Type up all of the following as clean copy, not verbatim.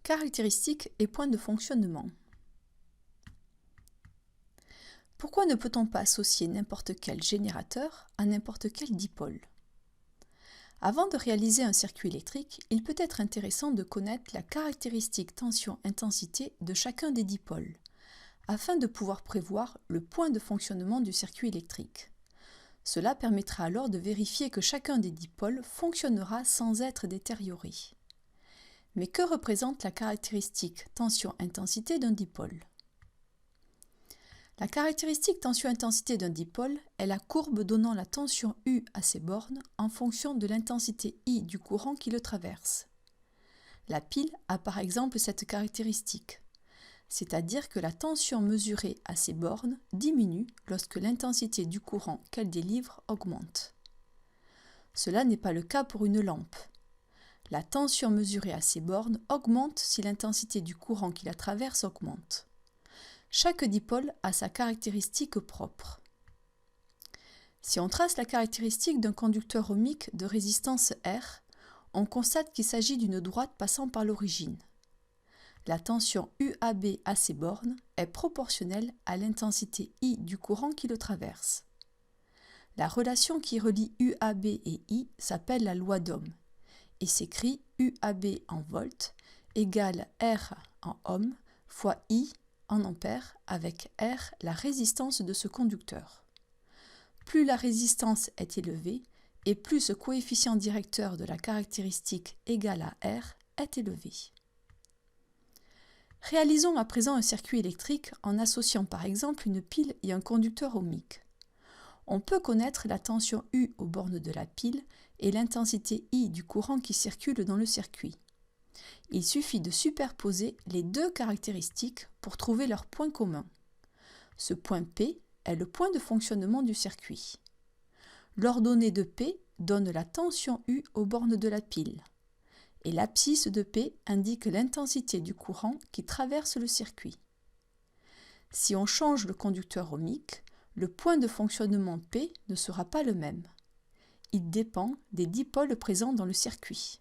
Caractéristiques et points de fonctionnement. Pourquoi ne peut-on pas associer n'importe quel générateur à n'importe quel dipôle? Avant de réaliser un circuit électrique, il peut être intéressant de connaître la caractéristique tension-intensité de chacun des dipôles, afin de pouvoir prévoir le point de fonctionnement du circuit électrique. Cela permettra alors de vérifier que chacun des dipôles fonctionnera sans être détérioré. Mais que représente la caractéristique tension-intensité d'un dipôle? La caractéristique tension-intensité d'un dipôle est la courbe donnant la tension U à ses bornes en fonction de l'intensité I du courant qui le traverse. La pile a par exemple cette caractéristique, c'est-à-dire que la tension mesurée à ses bornes diminue lorsque l'intensité du courant qu'elle délivre augmente. Cela n'est pas le cas pour une lampe. La tension mesurée à ses bornes augmente si l'intensité du courant qui la traverse augmente. Chaque dipôle a sa caractéristique propre. Si on trace la caractéristique d'un conducteur ohmique de résistance R, on constate qu'il s'agit d'une droite passant par l'origine. La tension UAB à ses bornes est proportionnelle à l'intensité I du courant qui le traverse. La relation qui relie UAB et I s'appelle la loi d'Ohm et s'écrit UAB en volts égale R en ohms fois I en ampères avec R la résistance de ce conducteur. Plus la résistance est élevée et plus ce coefficient directeur de la caractéristique égal à R est élevé. Réalisons à présent un circuit électrique en associant par exemple une pile et un conducteur ohmique. On peut connaître la tension U aux bornes de la pile et l'intensité I du courant qui circule dans le circuit. Il suffit de superposer les deux caractéristiques pour trouver leur point commun. Ce point P est le point de fonctionnement du circuit. L'ordonnée de P donne la tension U aux bornes de la pile. Et l'abscisse de P indique l'intensité du courant qui traverse le circuit. Si on change le conducteur ohmique, le point de fonctionnement P ne sera pas le même. Il dépend des dipôles présents dans le circuit.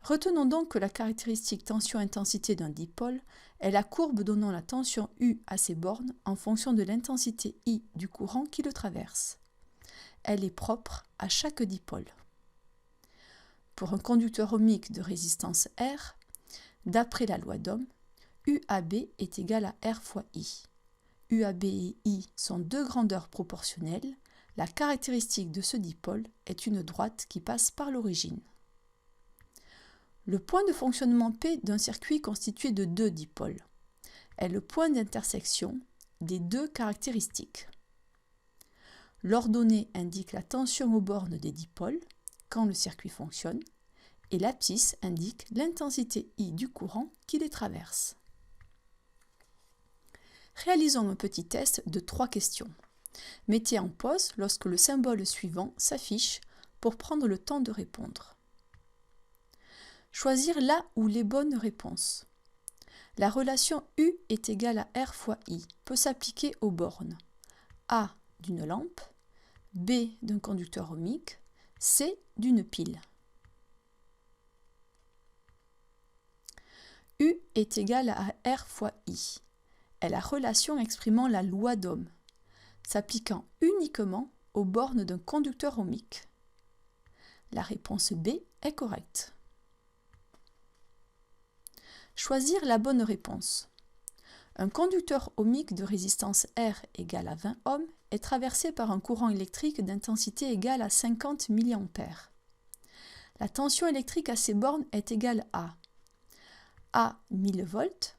Retenons donc que la caractéristique tension-intensité d'un dipôle est la courbe donnant la tension U à ses bornes en fonction de l'intensité I du courant qui le traverse. Elle est propre à chaque dipôle. Pour un conducteur ohmique de résistance R, d'après la loi d'Ohm, UAB est égal à R fois I. UAB et I sont deux grandeurs proportionnelles. La caractéristique de ce dipôle est une droite qui passe par l'origine. Le point de fonctionnement P d'un circuit constitué de deux dipôles est le point d'intersection des deux caractéristiques. L'ordonnée indique la tension aux bornes des dipôles quand le circuit fonctionne et l'abscisse indique l'intensité I du courant qui les traverse. Réalisons un petit test de 3 questions. Mettez en pause lorsque le symbole suivant s'affiche pour prendre le temps de répondre. Choisir la ou les bonnes réponses. La relation U est égale à R fois I peut s'appliquer aux bornes A d'une lampe, B d'un conducteur ohmique, C d'une pile. U est égal à R fois I est la relation exprimant la loi d'Ohm, s'appliquant uniquement aux bornes d'un conducteur ohmique. La réponse B est correcte. Choisir la bonne réponse. Un conducteur ohmique de résistance R égale à 20 ohms est traversé par un courant électrique d'intensité égale à 50 mA. La tension électrique à ces bornes est égale à A 1000 volts,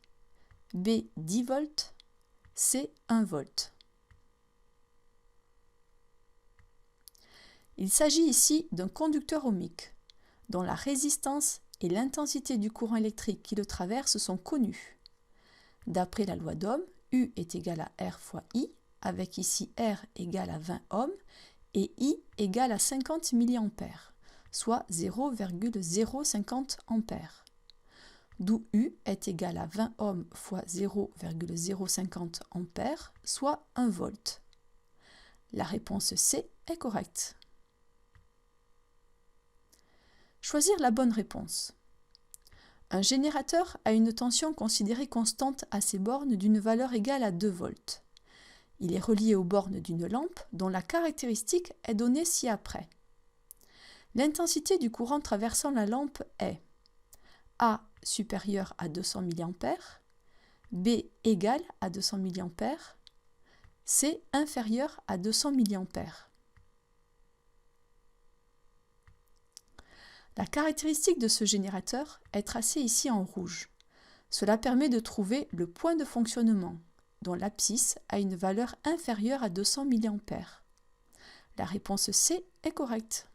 B 10 volts, C 1 volt. Il s'agit ici d'un conducteur ohmique dont la résistance et l'intensité du courant électrique qui le traverse sont connues. D'après la loi d'Ohm, U est égal à R fois I, avec ici R égale à 20 ohms et I égale à 50 mA, soit 0,050 ampères. D'où U est égal à 20 ohms fois 0,050 ampères, soit 1 volt. La réponse C est correcte. Choisir la bonne réponse. Un générateur a une tension considérée constante à ses bornes d'une valeur égale à 2 volts. Il est relié aux bornes d'une lampe dont la caractéristique est donnée ci-après. L'intensité du courant traversant la lampe est A supérieur à 200 mA, B égale à 200 mA, C inférieur à 200 mA. La caractéristique de ce générateur est tracée ici en rouge. Cela permet de trouver le point de fonctionnement, dont l'abscisse a une valeur inférieure à 200 mA. La réponse C est correcte.